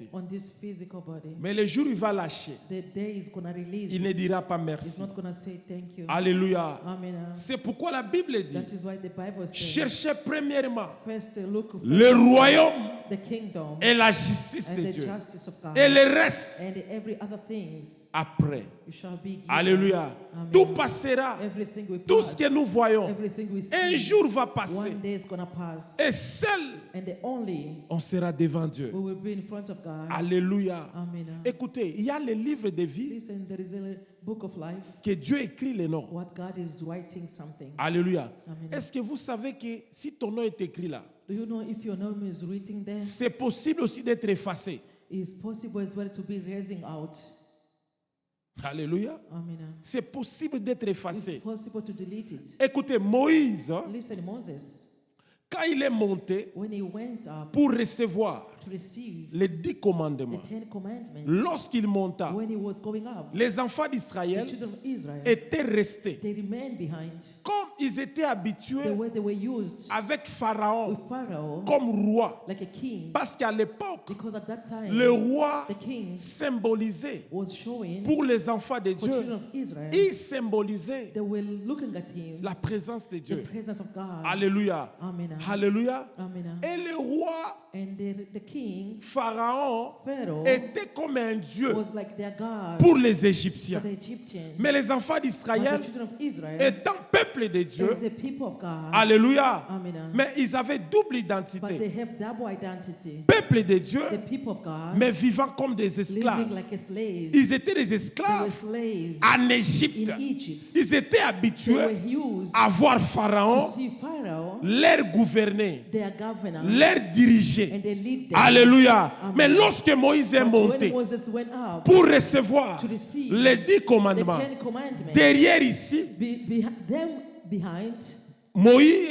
merci. on this physical body. Mais le jour où il va lâcher, The day is gonna release il ne it. dira pas It's merci. not gonna say thank you. Alléluia. Amen. C'est pourquoi la Bible dit, That is why the Bible says, cherchez premièrement first look for le royaume the kingdom et la justice and de the Dieu. justice of God, Et le reste, and every other things après. you shall be given. Alléluia. Amen. Tout passera. Everything will Tout pass. ce que nous voyons, Everything we see. un jour va passer. One day is gonna pass. Et seul, And the only on sera devant Dieu. we will be in front of God. Alléluia. Amen. Écoutez, il y a le livre de vie Listen, there is a book of life. que Dieu écrit les noms. What God is writing something. Alléluia. Amen. Est-ce que vous savez que si ton nom est écrit là, Do you know if your name is written there, c'est possible aussi d'être effacé. it's possible as well to be raising out. Alléluia. Amen. C'est possible d'être It's effacé. possible to delete it. Écoutez, Moïse, Listen, Moses, quand il est monté when he went up pour recevoir to receive les 10 commandements, the 10 commandments, lorsqu'il monta, when he was going up, les enfants the d'Israël children of Israel, étaient restés. they remained behind. Comme ils étaient The habitués way they were used avec Pharaon with Pharaoh comme roi. like a king, Parce qu'à l'époque, because at that time le roi the king symbolisait, was showing pour les enfants de for Dieu, children of Israel, il symbolisait they were looking at him, la présence de the Dieu. presence of God. Alléluia. Amen. Alléluia. Amen. Et le roi And the king, Pharaon Pharaoh, était comme un dieu was like their God pour les for Égyptiens. the Egyptians. Mais les enfants But d'Israël, the children of Israel, étant peuple de Dieu, as the people of God, alléluia, Amen. mais ils avaient double But identité. they have double identity. Peuple de Dieu, The people of God, mais vivant comme des living esclaves. like a slave. Ils étaient des They were esclaves slaves en Égypte. in Egypt. Ils étaient They were habitués used à voir to Pharaon see Pharaoh, leur gouverner, their governor, leur diriger. and they lead them. Alléluia. Amen. Mais lorsque Moïse est But monté when Moses went up pour recevoir to receive les 10 the commandements, 10 commandments, derrière ici, them behind Moïse,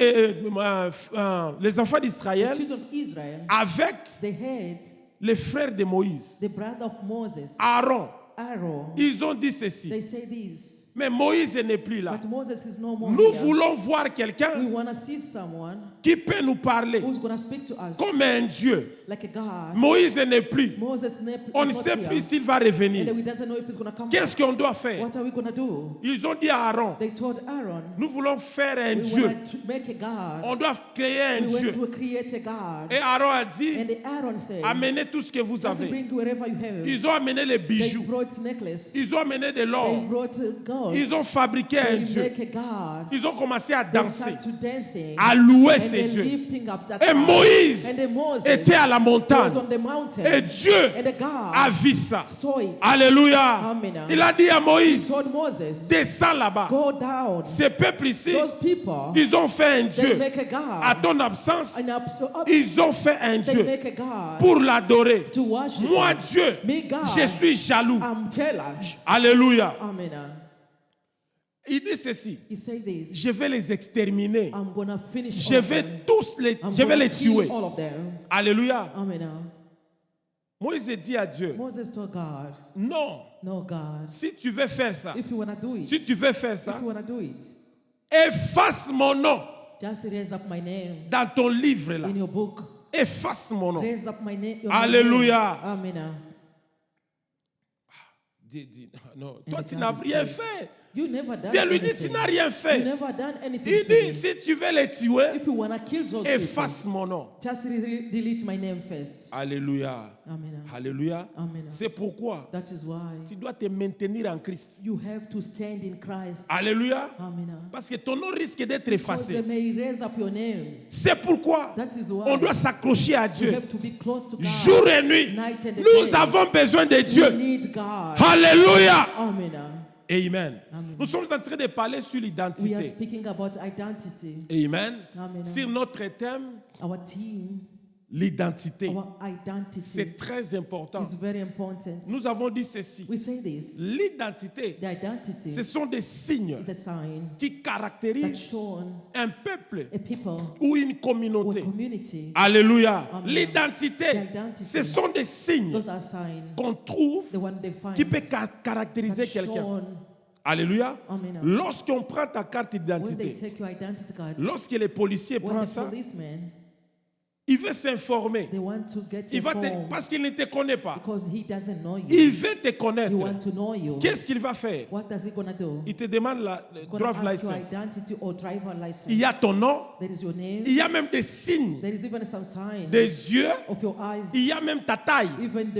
les enfants the d'Israël, children of Israel, avec they had les frères de Moïse, the brother of Moses, Aaron, Aaron. ils ont dit ceci. They say this, Mais Moïse n'est plus là. but Moses is no more Nous here. voulons voir We quelqu'un want to see someone qui peut nous parler who's going to speak to us comme un Dieu. like a God. Moïse n'est plus. Moses On ne is not sait here. plus s'il va And revenir. we doesn't know if he's going to come Qu'est-ce back. qu'on doit faire? What are we going to do? Ils ont dit à Aaron, They told Aaron, nous voulons faire un we Dieu. want to make a God. On doit créer un We Dieu. want to create a God. Et Aaron a dit, And Aaron said, amenez tout ce que vous just avez. bring wherever you have. Ils ont amené les They bijoux. brought necklace. Ils ont amené de They l'or. brought gold. Ils ont fabriqué un They Dieu. make a God. Ils ont commencé à They danser, start to dancing. à louer And ces they're dieux. lifting up that Et God. Moïse And then Moses était à la was montagne. on the mountain. Et Dieu And the God a vu ça. saw it. Alléluia. Amen. Il a dit à He Moïse, told Moses, descends là-bas. go down. Ces peuples ici, Those people, ils ont fait un they Dieu. make a À God. ton absence, And up, ils ont fait un they Dieu make a God pour l'adorer. to worship Moi, him. Dieu, Me, God, je suis jaloux. I'm jealous. Alléluia. Amen. Il dit ceci, He said this. je vais les exterminer. I'm gonna finish Je all of vais them. tous les, I'm je vais gonna les kill tuer. all of them. Alléluia. Amen. Moïse dit à Dieu, Moses told God, non, no, God, si tu veux faire ça, if you wanna do it, si tu veux faire if ça, you wanna do it, efface mon nom just raise up my name dans ton livre là. in your book. Efface mon nom. Raise up my name. Alléluia. Amen. Dis, non, toi And tu God n'as rien said, fait. You never done Dieu lui dit, anything. tu n'as rien You fait. never done anything Il to dit, me. si tu veux les tuer, If you wanna kill those efface people, mon nom. just delete my name first. Alléluia. Amen. Alléluia. Amen. C'est pourquoi That is why tu dois te maintenir en Christ. you have to stand in Christ. Alléluia. Amen. Parce que ton nom risque d'être Because they effacé. may raise up your name. C'est pourquoi That is why on doit s'accrocher à you Dieu. have to be close to God. Jour et nuit, Night and nous day. avons besoin de We Dieu. need God. Alléluia. Amen. Amen. Amen. Nous sommes en train de parler sur We are l'identité. speaking about identity. Amen. Amen. Sur notre thème, Our team, l'identité. our identity C'est très important. is very important. Nous avons dit ceci. We say this. L'identité, The identity ce sont des signes is a sign qui that caractérisent shows un peuple a people ou une or communauté. community. Alléluia. Amen. L'identité, The identity. ce sont des signes Those are signs. qu'on trouve The one they find qui peut caractériser that quelqu'un. shown Alléluia. Amen. Lorsqu'on prend ta carte when they d'identité, take your identity card. lorsque les policiers When prennent the ça, policeman Il veut s'informer. They want to get Il va informed parce qu'il ne te connaît pas. because he doesn't know you. Il veut te He connaître. wants to know you. Qu'est-ce qu'il va faire? What does he gonna do? Il te demande la He's gonna drive ask your license. identity or driver license. Il y a ton nom. There is your name. Il y a même des signes, There is even some sign des yeux. of your eyes. Il y a même ta taille. Even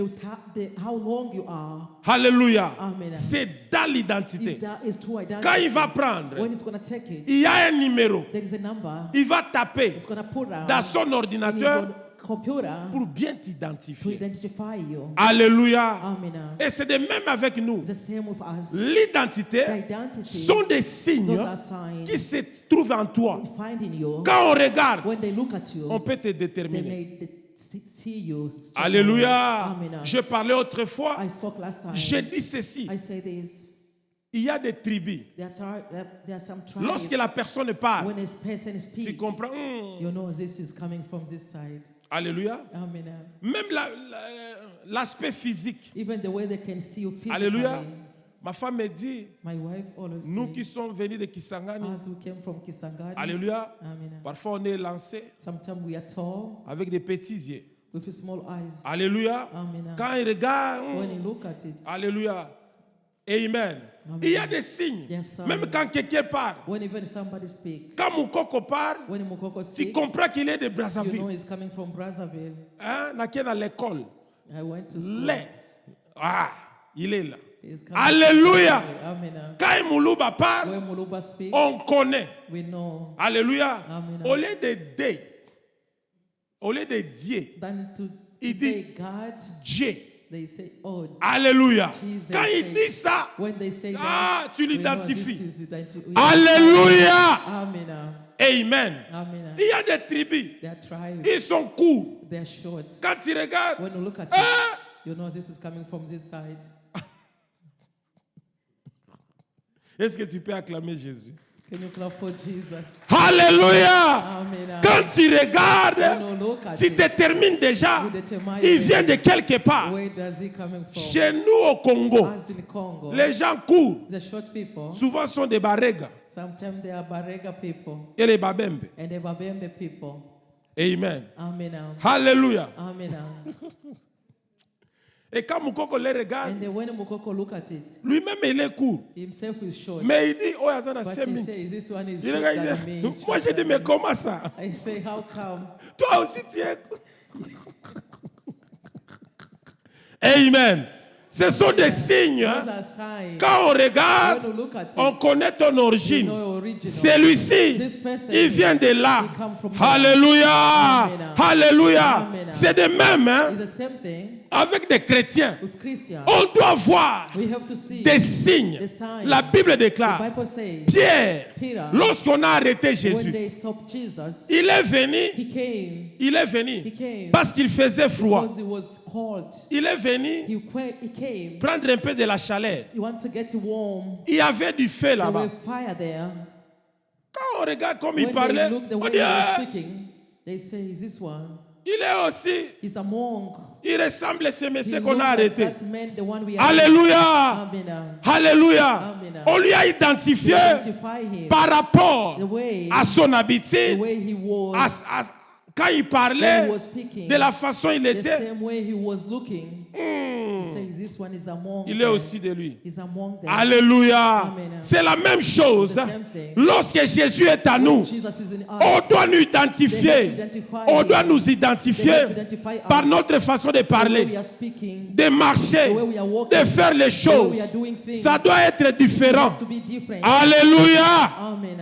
how long you are. Alléluia. Amen. C'est dans l'identité. Is true identity. Quand il va prendre, When he's gonna take it, il y a un numéro. there is a number. Il va taper He's gonna put dans son in his ordinateur own computer pour bien to t'identifier. identify you. Alléluia. Amen. Et c'est de même avec nous. The same with us. L'identité The identity. sont des signes Those are signs qui se trouvent en toi. we find in you. Quand on regarde, When they look at you, on peut te they déterminer. may see you. straight away. Alléluia. Amen. Je parlais autrefois. I spoke last time. Je dis ceci. I say this. Il y a des tribus. There are some Lorsque tribes. la personne parle, When a person tu speaks, comprends. you know this is coming from this side. Alléluia. Amen. Même l'aspect physique. Even the way they can see you physically. Alléluia. Ma femme me dit, My wife always nous says, qui sommes venus de Kisangani, as we came from Kisangani, Alléluia. Amen. Parfois on est lancé Sometimes we are tall avec des petits yeux. with small eyes. Alléluia. Amen. Quand il regarde, When you look at it, Alléluia. Amen. Amen. Il y a des signes. Yes, sir. Même quand quelqu'un parle, when even somebody speaks, quand Moukoko parle, when Mukoko tu speaks, comprends qu'il est de you know Brazzaville. he's coming from Brazzaville. Hein? N'a qu'à l'école. I went to school. Là. Ah, il est là. He's coming Alléluia. from Brazzaville. Amen. Quand Moulouba parle, When Muluba speaks, on connaît. we know. Alléluia. Amen. Au lieu de D, au lieu de Dieu, Than to Il say dit- God, Dieu. they say, oh. Alléluia. Jesus Quand il said- dit ça, When they say Ah, that, tu we know l'identifies. this is identi- we Alléluia. Amen. Amen. Amen. Il y a des tribus, They are tribes. ils sont courts. They are short. Quand tu regardes, When you look at Ah! it, you know this is coming from this side. est-ce que tu peux acclamer Jésus? Can you clap for Jesus? Alléluia. Amen. Quand tu When regardes, you look at tu it, détermines déjà, you determine il vient de quelque part. where does he coming from? Chez nous au Congo, As in Congo, les gens courent. the short people, Souvent sont des Barega sometimes they are Barega people et les Babembe. and the Babembe people. Amen. Amen. Alléluia. Amen. Et quand Moukoko les regarde, And then when Mukoko look at it, lui-même il est court. himself is short. Mais il dit, oh, il y a But he 5 says this one is Il short regarde, than il me. dit, moi j'ai dit, mais comment ça? I say, how come? Toi aussi tu es. Amen. Ce sont des signes. Hein. Those are signs. Quand on regarde, When you look at it, on connaît ton you origine. know your original. Celui-ci, This person, il vient de là. he come from there. Alléluia. Amen. Alléluia. Amen. C'est de même hein, It's the same thing avec des chrétiens. with Christians. On doit voir We have to see des signes. the signs. La Bible The déclare, Bible says Pierre, Peter, lorsqu'on a arrêté when Jésus, they stopped Jesus, il est venu, he came il est venu He came. parce qu'il faisait froid. because he was cold. Il est venu He came. prendre un peu de la chaleur. He wanted to get warm. Il y avait du feu There là-bas. was fire there. Quand on regarde comme il When parlait, they look the on way dit, he was ah, speaking, they say, is this one? il est aussi, He's a monk. il ressemble à ce He monsieur looks qu'on a like arrêté. that man, the one we are. Alléluia. Amen. Alléluia. Amen. On lui a To identifié identify him. par rapport The way, à son the habitude, way he was. quand il When parlait, he was speaking. de la façon il The était. same way he was looking. He said, this one is a monk. Il est aussi de lui. He's a monk there. Alléluia. Amen. C'est la même chose. The same thing. Lorsque Jésus est à nous, Jesus is in on us. doit nous identifier. On doit nous They identifier have to identify par us. notre façon de The way we parler, are speaking. de marcher, The way we are walking. de faire les The way choses. we are doing things. Ça doit être It différent. has to be different. Alléluia. Amen.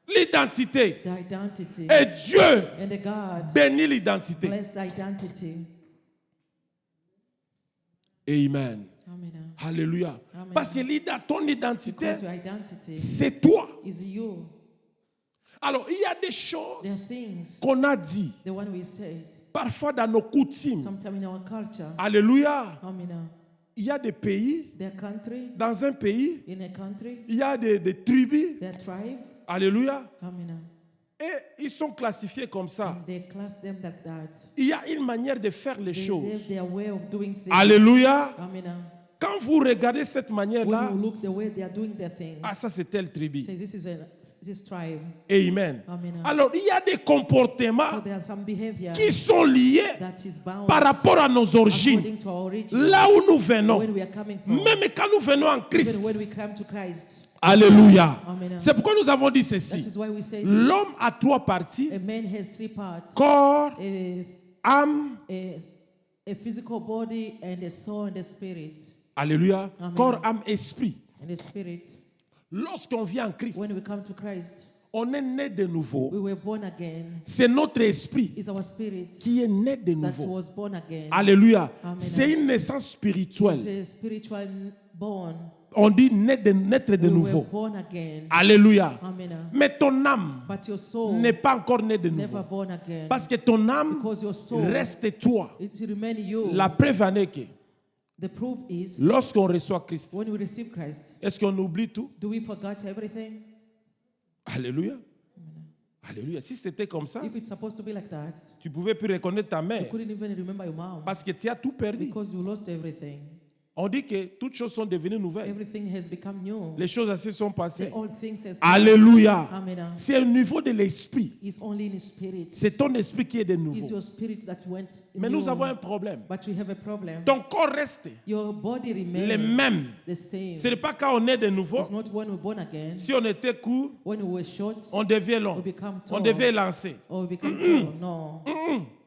L'identité. The identity. Et Dieu And the God bénit l'identité. bless the identity. Amen. Amen. Alléluia. Amen. Parce que ton identité, Because your identity c'est toi. is you. Alors, il y a des There are choses things, qu'on a dit, the one we said, parfois dans nos coutumes. sometime in our culture. Alléluia. Amen. Il y a des pays, Their country, dans un pays, in a country, il y a des tribus. their tribe. Alléluia. Amen. Et ils sont classifiés comme ça. And they class them like that. Il y a une manière de faire les They have choses. their way of doing things. Alléluia. Amen. Quand vous regardez cette When manière-là, you look the way they are doing their things, ah, ça c'est telle tribu. say this tribe. Amen. Amen. Alors, il y a des So comportements there are some behavior qui sont liés that is bound par rapport à nos origines. according to our origin. Là où nous venons, Where we are coming from. même quand nous venons en Christ. Even when we come to Christ. Alléluia. Amen. C'est pourquoi nous avons dit That ceci. is why we say this. L'homme a 3 parties, A man has 3 parts. corps, A, âme. a physical body and a soul and a spirit. Alléluia. Amen. Corps, âme, esprit. And a spirit. Lorsqu'on vient en Christ, When we come to Christ, on est né de nouveau. we were born again. C'est notre esprit It's our spirit qui est né de that nouveau. was born again. Alléluia. Amen. C'est une naissance spirituelle. It's a spiritual born. On dit naître de We were nouveau. born again. Alléluia. Amen. Mais ton âme But your soul n'est pas encore née de never nouveau. born again. Parce que ton âme Because your soul reste toi. it remain you. La preuve en est que The proof is lorsqu'on reçoit Christ, when we receive Christ, est-ce qu'on oublie tout? do we forget everything? Alléluia. Alléluia. Si c'était comme ça, If it's supposed to be like that, tu pouvais plus reconnaître ta you mère couldn't even remember your mom parce que tu as tout perdu. because you lost everything. On dit que toutes choses sont devenues nouvelles. Everything has become new. Les choses ainsi sont The passées. old things has Alléluia. Amen. C'est au niveau de l'esprit. It's only in spirit. C'est ton esprit qui est de It's nouveau. your spirit that went Mais new. nous avons un problème. But we have a problem. Ton corps reste Your body les remains mêmes. the same. Ce n'est pas quand on est de nouveau. It's not when we're born again. Si on était court, When we were short, on devient long. we become On tall. devait lancer. Or we become tall. No.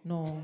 No.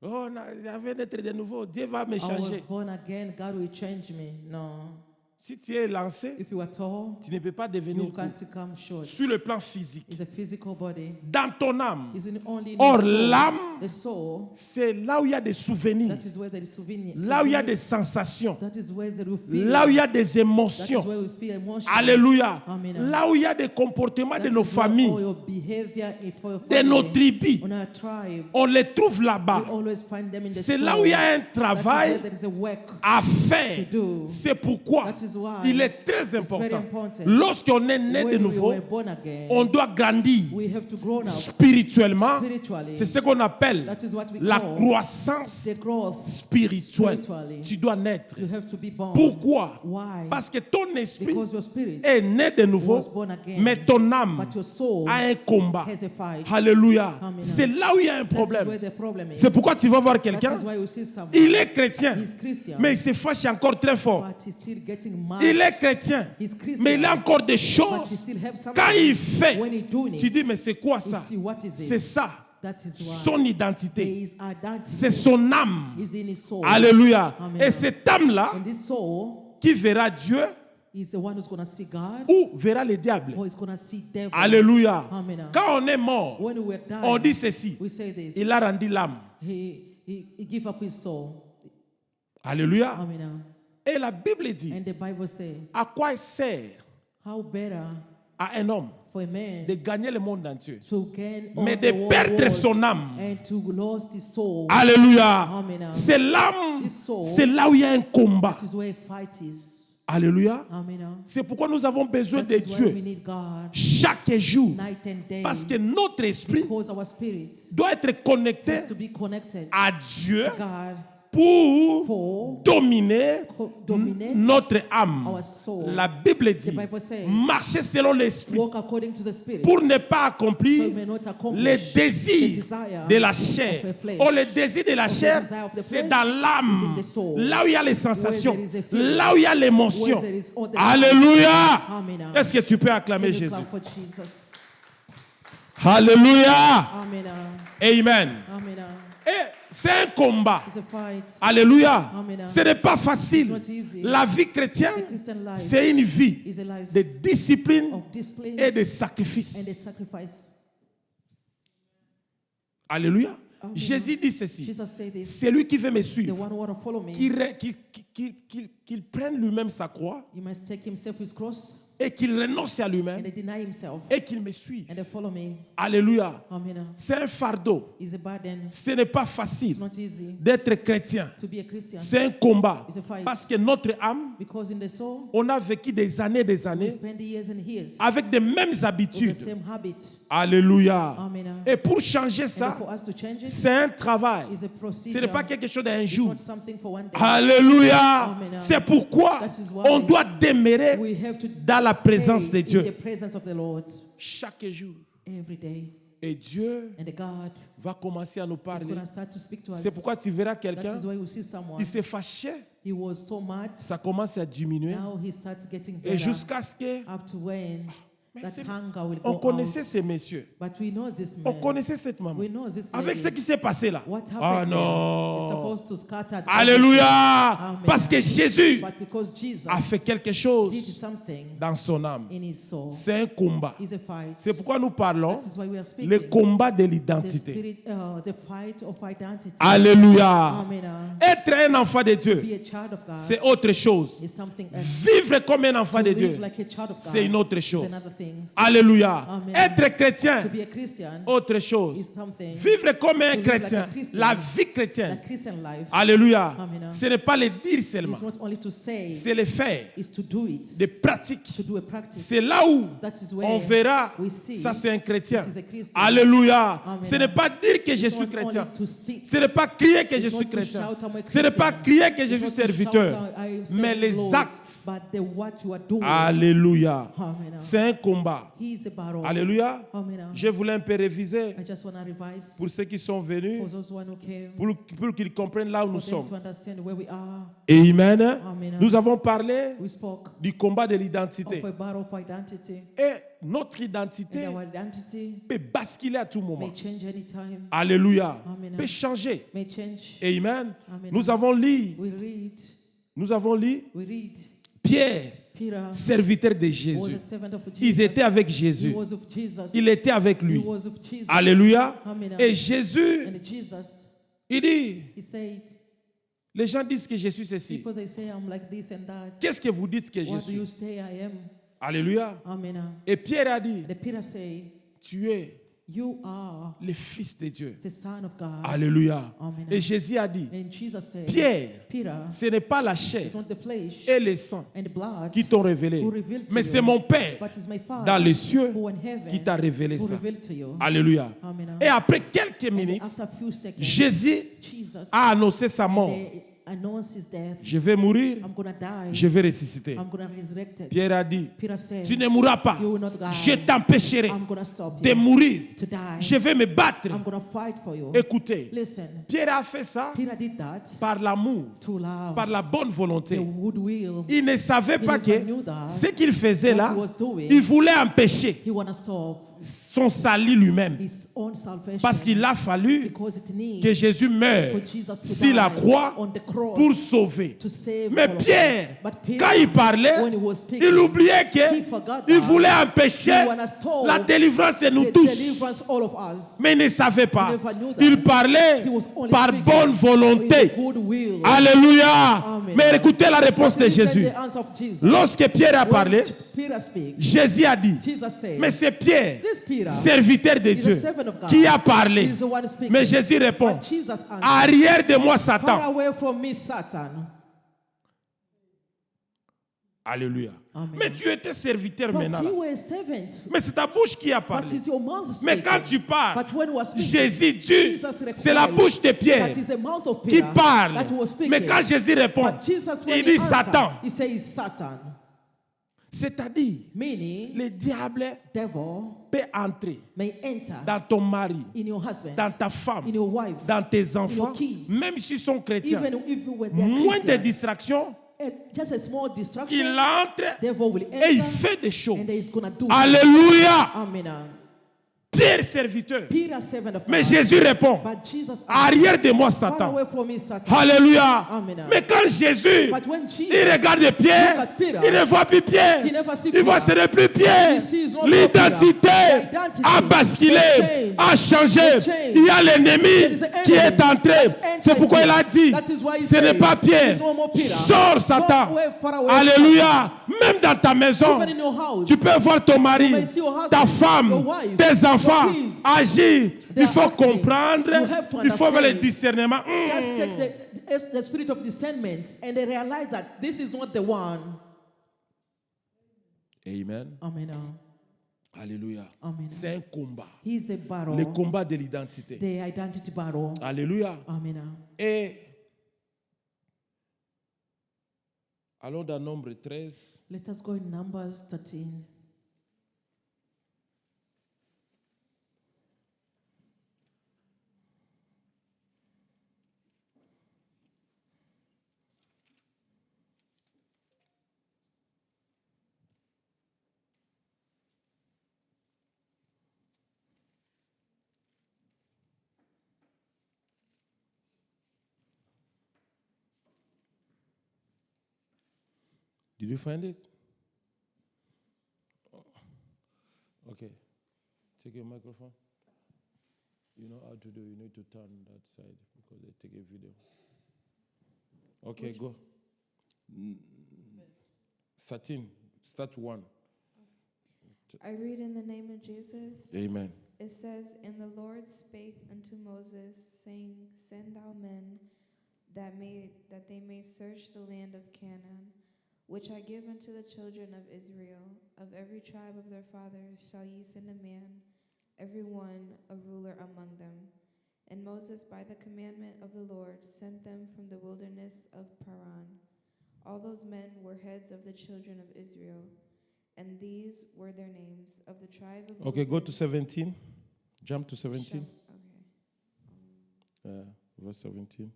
Oh, j'avais d'être de nouveau. Dieu va me I was changer. born again. God will change me. No. Si tu es lancé, If you are tall, tu ne peux pas devenir you court. can't come short. Sur le plan physique. It's a physical body. Dans ton âme, It's only in Or the soul. l'âme, The soul, c'est là où il y a des souvenirs. that is where there is souvenir. Là où il y a des sensations. That is where there will feel. Là où il y a des That is émotions. where we feel emotion. Alléluia. Amen. Là où il y a des comportements That de is nos where all familles, your behavior is for your de family. nos tribus. On our tribe, On les trouve we là-bas. always find them in the C'est soul. là où il y a un That is travail where there is a work. à faire. to do. C'est pourquoi That is why il est très very important. important. Lorsqu'on est né de When we nouveau, were born again, on doit grandir we have to grow up spirituellement. spiritually. C'est ce qu'on appelle That is what we la call croissance the growth. spirituelle. spiritually. Tu dois naître. You have to be born. Pourquoi? Why? Parce que ton esprit Because your spirit est né de nouveau, was born again. mais ton âme But your soul a un combat. has a fight. Alléluia. Amen. C'est là où il y a un That is problème. where the problem is. C'est pourquoi tu vas voir That quelqu'un, is why you see someone. il est chrétien, He's Christian, mais il se fâche encore très fort. but he's still getting mad. Il est chrétien, He's Christian, mais il a encore des but he choses. still have something. Quand il fait, When he doing it, tu dis, mais c'est quoi you ça? see what is C'est it? ça, That is why son there identité. is identity. C'est son âme. Is in his soul. Alléluia. Amen. Et cette âme-là, And this soul qui verra Dieu is the one who's going to see God ou verra le diable. or is going to see devil. Alléluia. Amen. Quand on est mort, When we were dying, on dit ceci. we say this. Il a rendu l'âme. He gave up his soul. Alléluia. Amen. Et la Bible dit, And the Bible says, à quoi sert how better à un homme for a man de gagner le monde entier, to gain all mais the de whole perdre world son âme? and to lose his soul. Alléluia. Amen. C'est l'âme, His soul. c'est là où il y a un combat. That is where fight is. Alléluia. Amen. C'est pourquoi nous avons besoin That de is why we Dieu need God chaque jour. night and day. Parce que notre esprit Because our spirit doit être connecté has to be connected à Dieu to God pour for dominer dominate notre âme. our soul. La Bible dit, The Bible says, marchez selon l'esprit walk according to the spirit. pour ne pas So accomplir you may not accomplish les the désirs desire de la chair. of the flesh. Oh, les désirs de la Of the chair, desire of the c'est flesh dans is l'âme, in the soul. là où il y a les sensations, Where there is a feeling. là où il y a l'émotion. Where there is all the Alléluia. Amen. Est-ce que tu peux acclamer Can you Jésus? clap for Jesus? Alléluia. Amen. Amen. Amen. Et c'est un combat. It's a fight. Alléluia. Amen. Ce n'est pas It's facile. not easy. La vie The chrétienne, Christian life c'est une vie is a life de discipline of discipline et de and a sacrifice. sacrifice. Alléluia. Amen. Jésus dit ceci. Jesus said this. C'est lui qui veut me The suivre. one who want to follow me, Qu'il prenne lui-même sa croix he must take himself his cross et qu'il renonce à and lui-même deny himself et qu'il me suive. and follow me. Alléluia. Amen. C'est un fardeau. It's a burden. Ce n'est pas It's facile not easy d'être chrétien. to be a Christian C'est un combat. It's a fight. Parce que notre âme, because in the soul, on a vécu des années we années spend years and years avec des mêmes with the habitudes. same habit. Alléluia. Amen. Et pour changer And ça, for us to change it, c'est un travail. it's a Ce procedure. n'est pas quelque chose d'un It's jour. not something for one day. Alléluia. Amen. C'est pourquoi That is why on doit demeurer We have to dans la présence stay de Dieu in the presence of the Lord chaque jour. every day. Et Dieu And God va commencer à nous is parler. going to start to speak to us. C'est pourquoi tu verras That quelqu'un, is why we see someone. il s'est fâché, He was so mad. ça commence à diminuer. Now he starts getting Et better. jusqu'à ce que Up to when mais that c'est- hunger will on go connaissait out. ces messieurs, But we know this on man. connaissait cette maman. We know this Avec lady. ce qui s'est passé là. What Ah happened there is non. supposed to scatter. Alléluia. Amen. Parce que Jésus But because Jesus a fait quelque did chose something dans son âme. in his soul, C'est un combat. it's a fight. C'est pourquoi nous parlons That is why we are speaking. le combat de The l'identité. spirit, the fight of identity. Alléluia. Amen. Être un enfant de Dieu, Be a child of God c'est autre chose. is something else. Vivre comme un enfant To de live Dieu, like a child of God c'est une autre is chose. another thing. Alléluia. Amen. Être chrétien, To be a Christian autre chose. is something. Vivre comme un To live like chrétien, a Christian. la vie The chrétienne. Christian life Alléluia. Amen. Ce n'est pas le dire seulement, is not only to say, c'est le faire, is to do it, de pratique. to do a practice. C'est là où That is where on verra, we see ça c'est un chrétien. this is a Christian. Alléluia. Amen. Ce n'est pas dire que je It's suis not chrétien. only to speak. Ce n'est pas crier que je It's suis not to chrétien. shout, I'm a Ce n'est pas Christian. crier que je It's suis not to serviteur. shout, I am Mais serving les Lord, actes. but what you are doing. Alléluia. Amen. C'est un combat. He is a battle. Alléluia. Amen. Je voulais un peu réviser I just want to revise pour ceux qui sont venus, for those one who came, pour qu'ils comprennent là où nous for them sommes. to understand where we are. Amen. Amen. Nous avons parlé We spoke du combat de of l'identité. a battle for identity. Et notre And identité our identity peut basculer à tout moment. may change anytime, Alléluia. Amen. Peut changer. may change. Amen. Amen. Nous avons lu We read Pierre, Peter serviteur de was Jésus. a servant of Jesus. Ils étaient avec He Jésus. was of Jesus. Il était avec He lui. was of Jesus. Alléluia. Amen. Et Jésus, And Jesus, il dit, he said, les gens disent que je suis ceci. people they say I'm like this and that. Qu'est-ce que vous dites que je What do you suis? say I am? Alléluia. Amen. Et Pierre a dit, And Peter say, tu es you are le Fils de Dieu. the Son of God. Alléluia. Amen. Et Jésus a dit, And Jesus said, Pierre, Peter, ce n'est pas la chair it's not the flesh et le sang and blood qui t'ont révélé, who revealed to mais you, c'est mon Père but it's my Father dans les cieux who in heaven qui t'a révélé who ça. revealed to you. Alléluia. Amen. Et après quelques And minutes, after a few seconds, Jésus Jesus a annoncé sa mort. announced his death. Je vais mourir, I'm gonna die. je vais ressusciter. I'm gonna resurrect it. Pierre a dit, Peter said, tu ne mourras pas. you will not die. Je t'empêcherai I'm gonna stop de you mourir. to die. Je vais me battre. I'm gonna fight for you. Écoutez, Listen, Pierre a fait ça Peter did that par l'amour, to love, par la bonne the volonté. goodwill. Il ne savait pas never que knew that ce qu'il faisait what là, he was doing, il voulait empêcher he wanna stop son salut lui-même. his own salvation. Parce qu'il a fallu Because it needs que Jésus meure for Jesus to sur die la croix on the cross pour sauver. to save Mais all of Pierre, us. But Peter, quand il parlait, when he was speaking, il oubliait he forgot qu'il that voulait empêcher he wanna stop la délivrance de nous the tous. deliverance all of us. Mais il ne savait pas. He never knew that. Il parlait He was only par speaking bonne volonté. in goodwill. Alléluia. Amen. Mais écoutez la réponse de Listen Jésus. the answer of Jesus. Lorsque Pierre a When parlé, Peter speaks, Jésus a dit, Jesus said, mais c'est Pierre, this Peter serviteur de is a Dieu, servant of God. qui a parlé. He's the one speaking. Mais Jésus répond, But Jesus answered, arrière de moi far Satan. away from me, Satan. Alléluia. Amen. Mais tu étais serviteur But maintenant. you were a servant. Mais c'est ta bouche qui a But parlé. is your mouth Mais speaking? quand tu parles, But when you are speaking, Jésus dit, Jesus c'est la bouche de Pierre that is the mouth of qui Peter parle. that was speaking. Mais quand Jésus répond, But Jesus, when il he dit answered, Satan. he says Satan. C'est-à-dire, Meaning, le diable devil peut entrer may enter dans ton mari, in your husband, dans ta femme, in your wife, dans tes enfants, kids. même s'ils sont chrétiens. even if you were there Moins de Christian, distractions, just a small distraction, il entre devil will et il enter fait des choses. and he's gonna do Alléluia. Amen. Pierre serviteur. Peter, servant of Mais God. Jésus répond, But Jesus answered, arrière de moi far Satan. away from me, Satan. Alléluia. Amen. Mais quand Jésus, But when Jesus il regarde Pierre, look at Peter, il ne voit plus Pierre. he never see Il voit Peter. ce n'est plus Pierre. He sees no L'identité Peter. The identity a basculé, has changed. a changé. Has changed. Il y a There l'ennemi is an qui est enemy entré. that's entered C'est pourquoi il a dit, That is why he ce n'est said, pas Pierre. it's no more Peter. Sors Satan. Go away, far away, Alléluia. Même dans ta maison, Even in your house, tu peux voir ton mari, you may see your husband, ta femme, your wife, tes enfants your kids. agir. They Il are faut acting. comprendre, You have to il faut avoir le understand. discernement. just take the spirit of discernment and they realize that this is not the one. Amen. Amen. Alléluia. Amen. C'est un combat. He's a battle. Le combat de l'identité. The identity battle. Alléluia. Amen. Et allons dans Nombre 13. Let us go in Numbers 13. Did you find it? Okay. Take your microphone. You know how to do. You need to turn that side because they take a video. Okay, go. 13. Start 1. I read in the name of Jesus. Amen. It says, And the Lord spake unto Moses, saying, Send thou men that they may search the land of Canaan, which I give unto the children of Israel. Of every tribe of their fathers shall ye send a man, every one a ruler among them. And Moses, by the commandment of the Lord, sent them from the wilderness of Paran. All those men were heads of the children of Israel, and these were their names of the tribe of Okay, go Reuben. to 17. Jump to 17. Okay. Verse 17.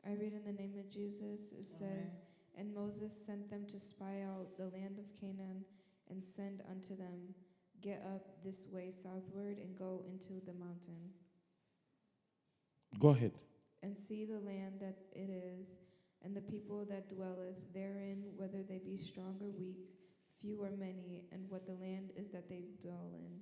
I read in the name of Jesus. It says, And Moses sent them to spy out the land of Canaan, and send unto them, Get up this way southward, and go into the mountain, Go ahead. and see the land that it is, and the people that dwelleth therein, whether they be strong or weak, few or many, and what the land is that they dwell in,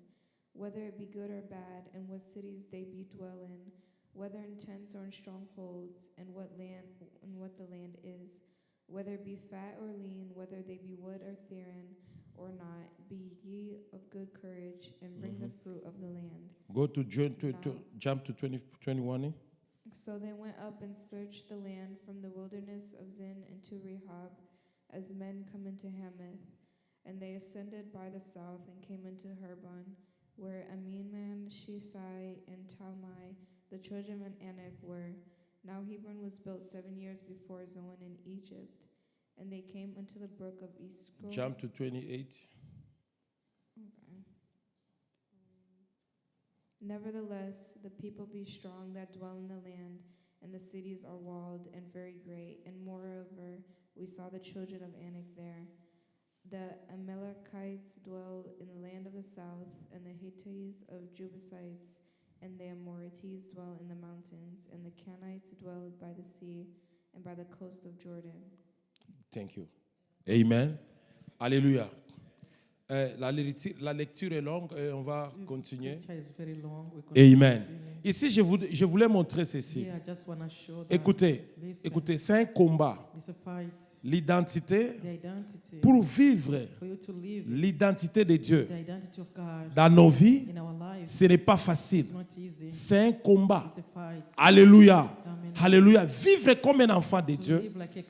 whether it be good or bad, and what cities they be dwell in, whether in tents or in strongholds, and what the land is, whether it be fat or lean, whether they be wood or theron or not. Be ye of good courage, and bring the fruit of the land. Go to jump to 21. So they went up and searched the land from the wilderness of Zin into Rehob, as men come into Hamath. And they ascended by the south and came into Hebron, where Aminman, Sheshai, and Talmai, the children of Anak, were. Now Hebron was built 7 years before Zoan in Egypt. And they came unto the brook of Eshcol. Jump to 28. Okay. Nevertheless, the people be strong that dwell in the land, and the cities are walled and very great. And moreover, we saw the children of Anak there. The Amalekites dwell in the land of the south, and the Hittites of Jebusites, and the Amorites dwell in the mountains, and the Canaanites dwell by the sea and by the coast of Jordan. Thank you. Amen. Alléluia. La lecture est longue et on va This continuer. scripture is very long. We're going to Amen. continue. Ici, je voulais montrer ceci. Here, I just want to show that. Écoutez, Listen, écoutez, c'est un combat. it's a fight. L'identité, The identity. pour vivre For you to live l'identité de Dieu the identity of God dans nos vies, in our lives. ce n'est pas facile. It's not easy. C'est un combat. It's a fight. Alléluia. Amen. Alléluia. Vivre comme un enfant de To Dieu, live like a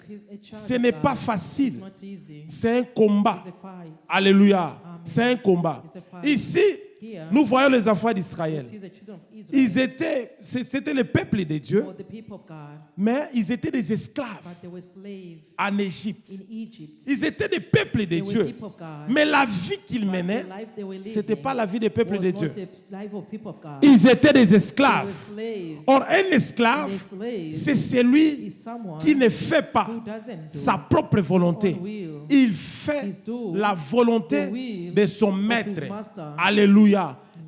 child ce of n'est God pas is facile. not easy. C'est un combat. It's a fight. Alléluia. Amen. C'est un combat. It's a fight. Ici, Here, nous voyons les enfants we d'Israël. see the children of Israel, C'était le peuple de Dieu, or the people of God, mais ils étaient des esclaves but they were slaves en Égypte. in Egypt. Ils étaient des peuples de They were Dieu. people of God. Mais la vie qu'ils But menaient, the life they were ce living n'était pas la vie des peuples was de not Dieu. the life of people of God. Ils étaient des They were esclaves. slaves. Or, un And a esclave, slave c'est celui is someone qui ne fait pas who doesn't do sa propre volonté. his own will. Il fait He's do la volonté the will de son of maître. his master. Alléluia.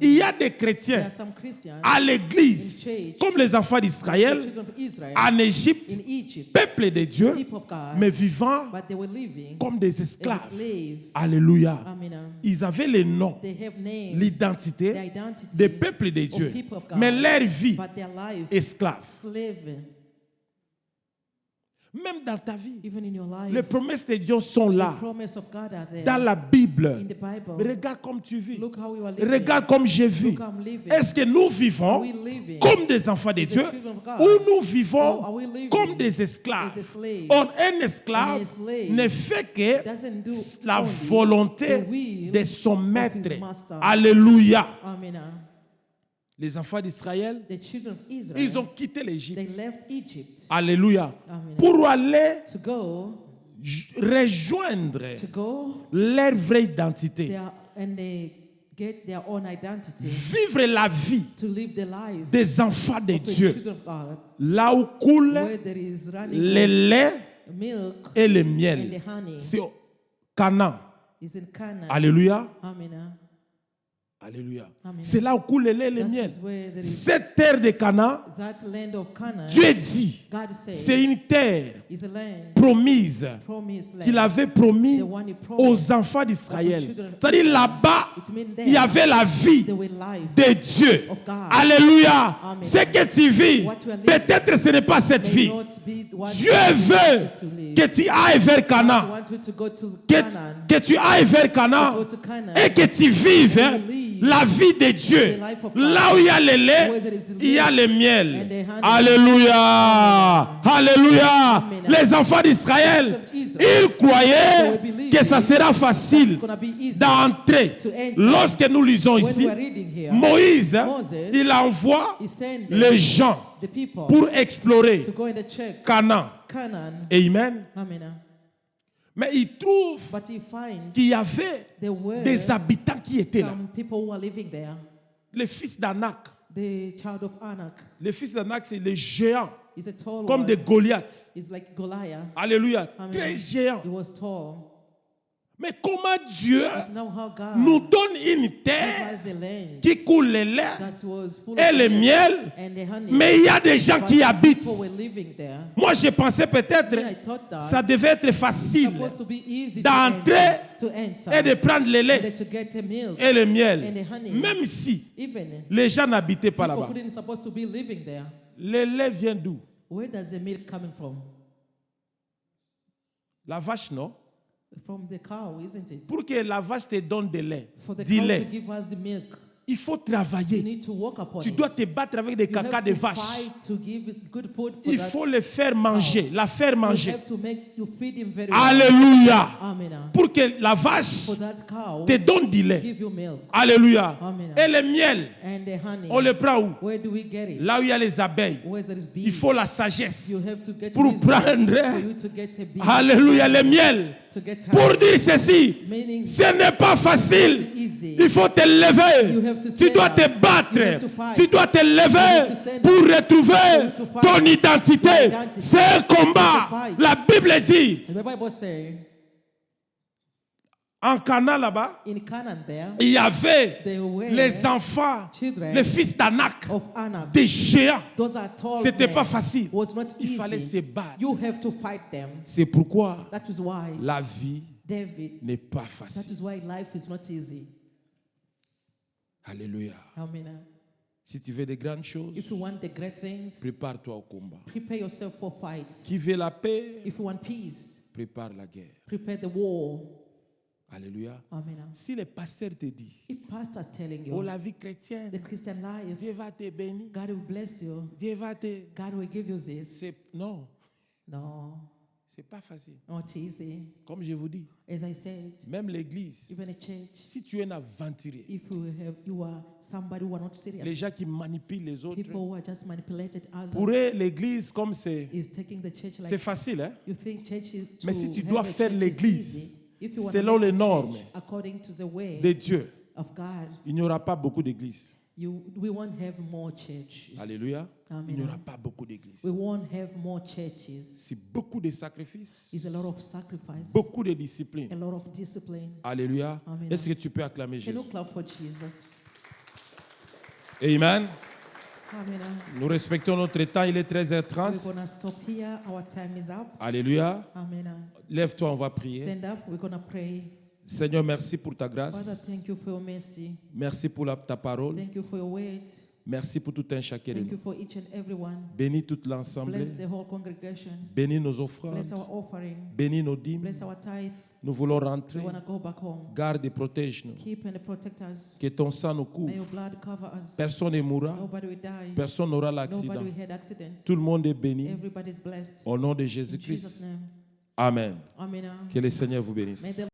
Il y a des There chrétiens are some Christians à l'église, in church, comme les enfants the d'Israël, children of Israel, en Égypte, in Egypt, peuple de Dieu, people of God, mais vivant but they were living comme des as esclaves. slaves. Alléluia. Amen. Ils avaient le nom, They have names, l'identité the identity des peuples de Dieu, people of God, mais leur vie but their life esclave. slave. Même dans ta vie, Even in your life, les promesses de Dieu sont the là, promise of God are there. dans la Bible. In the Bible, Regarde comme tu vis. look how you are living. Regarde comme j'ai vu. Look how I'm living. Est-ce que nous Are vivons we living comme des enfants de as the Dieu children of God? ou nous Or vivons are we living comme des esclaves? as a slave? Or, un esclave And a slave ne fait que doesn't do la only volonté the will de son of maître. his master. Alléluia. Amen. Les enfants d'Israël, The children of Israel, ils ont quitté they l'Égypte. left Egypt Alléluia. Amen. Pour aller to go rejoindre leur vraie identité. and they get their own identity, Vivre la vie to live the life des enfants de of the Dieu. children of God, Là où coule where there is running le lait milk et le and miel. the honey. C'est au Canaan. Is in Canaan. Alléluia. Amen. Alléluia. Amen. C'est là où coule le lait et le That miel. is where there is Cette terre de Canaan, that land of Canaan. Dieu dit, God said c'est une terre is a land promise promised land. qu'il avait promis The one he promised aux enfants d'Israël. of the children of C'est-à-dire Israel. là-bas, It means there il y avait la vie there were life de Dieu. of God. Alléluia. Amen. Ce que tu vis, What you are living peut-être ce n'est pas cette may vie. not be what Dieu you veut wanted to live. que tu ailles vers God Canaan. wants you to go to Que, Canaan. que tu ailles vers Canaan To go to Canaan. et que tu vives And you live la vie de Dieu. the life of God. Là où il y a le lait, Where there is il y a le miel. and the honey. Alléluia. Alléluia. Amen. Les enfants d'Israël, ils croyaient que ça sera facile It's gonna be easy d'entrer. to enter. Lorsque nous lisons When ici, we are reading here, Moïse, Moses, il envoie he sent les gens the people pour explorer to go in the check Canaan. Canaan. Amen. Amen. Mais il trouve But you find qu'il y avait there were des habitants qui étaient là. some people who are living there. Les fils d'Anak. The child of Anak Les fils d'Anak, c'est les géants, is a tall comme one. des Goliaths. He's like Goliath. Alléluia. Amen. Très géants. He was tall. Mais comment Dieu But now how God nous donne une gave terre us a land qui coule le lait that was full et of le milk miel, and the honey. mais il y a des gens But qui habitent. people were living there. Moi, je pensais peut-être Me, I thought that ça devait être facile supposed to be easy d'entrer to enter et de prendre le and lait then to get the milk. et le And miel. the honey. Même si Even les gens n'habitaient pas people là-bas. couldn't supposed to be living there. Le lait vient d'où? Where does the milk coming from? La vache, non? From the cow, isn't it? Pour que la vache te donne de lait, For the du cow to lait, give us the milk, il faut you travailler. need to work upon Tu it. dois te battre avec des You cacas have de to vache. fight to give it good food for Il that. faut le faire manger, la faire You manger. have to make you feed him very well. Alléluia. Amen. Pour que la vache For that cow, te donne du lait. give you milk. Alléluia. Amen. Et le miel, And the honey, on le prend où? where do we get it? Là où il y a les abeilles. Where there is bees. Il faut la sagesse. You have to get Pour wisdom prendre, for you to get a bee. alléluia, le miel. To get Pour honey. dire ceci, Meaning ce n'est pas facile. easy. Il faut te lever. You have to Tu stand dois up. te You have battre. to fight. Tu dois te You have lever to stand pour up. retrouver You have to fight. ton identité. Your identity. C'est un combat. You have to fight. La Bible dit, The Bible says en Canaan là-bas, in Canaan there, il y avait there were les enfants, children les fils d'Anak, of Anak. des géants. Those are tall C'était men. pas facile. Was not Il easy. fallait se battre. You have to fight them. C'est pourquoi That is why la vie David. n'est pas That facile. is why life is not easy. Alléluia. Amen. Si tu veux de grandes choses, If you want the great things, prépare-toi au combat. prepare yourself for fights. Qui veut la paix, If you want peace, prépare la guerre. prepare the war. Alléluia. Amen. Si le pasteur te dit, If pastor is telling oh you la vie chrétienne, the Christian life, Dieu va te bénir, God will bless you. Dieu va te... God will give you this. Non, No, c'est pas facile. not easy. Comme je vous dis, As I said, même l'église, even a church, si tu es un aventurier, if you are somebody who are not serious, les gens qui manipulent les autres, people who are just manipulated others, pour eux, l'église, comme c'est taking the church c'est like facile, hein? you think church is to Mais si tu have dois a faire church is l'église easy. If you wanna selon make les a normes church according to the way de Dieu, of God, il n'y aura pas beaucoup d'églises. we won't have more churches. Alléluia. Amen. Il n'y aura pas beaucoup d'églises. We won't have more churches. C'est beaucoup de sacrifices, It's a lot of sacrifice, beaucoup de discipline. a lot of discipline. Alléluia. Amen. Est-ce que tu peux acclamer Can Jésus? you clap for Jesus? Amen. Amen. Nous respectons notre temps, il est We're 13h30. gonna stop here. Our time is up. Alléluia. Amen. Lève-toi, on va prier. Stand up. We're gonna pray. Seigneur, merci pour ta Father, grâce. thank you for your mercy. Merci pour ta parole. Thank you for your word. Merci pour tout un chacun de Thank you nous. for each and every one. Bénis toute l'assemblée. Bless the whole congregation. Bénis nos offrandes. Bless our offering. Bénis nos dîmes. Bless our tithe. Nous voulons We rentrer. want to go back home. Garde et protège-nous. Keep and protect us. Que ton sang nous May couvre. your blood cover us. Personne ne mourra. Nobody will die. Personne n'aura Nobody l'accident. will have accident. Tout le monde est béni. Everybody's blessed. Au nom de In Jesus' Jésus-Christ. name. Amen. Amen. Que le Seigneur vous bénisse. May the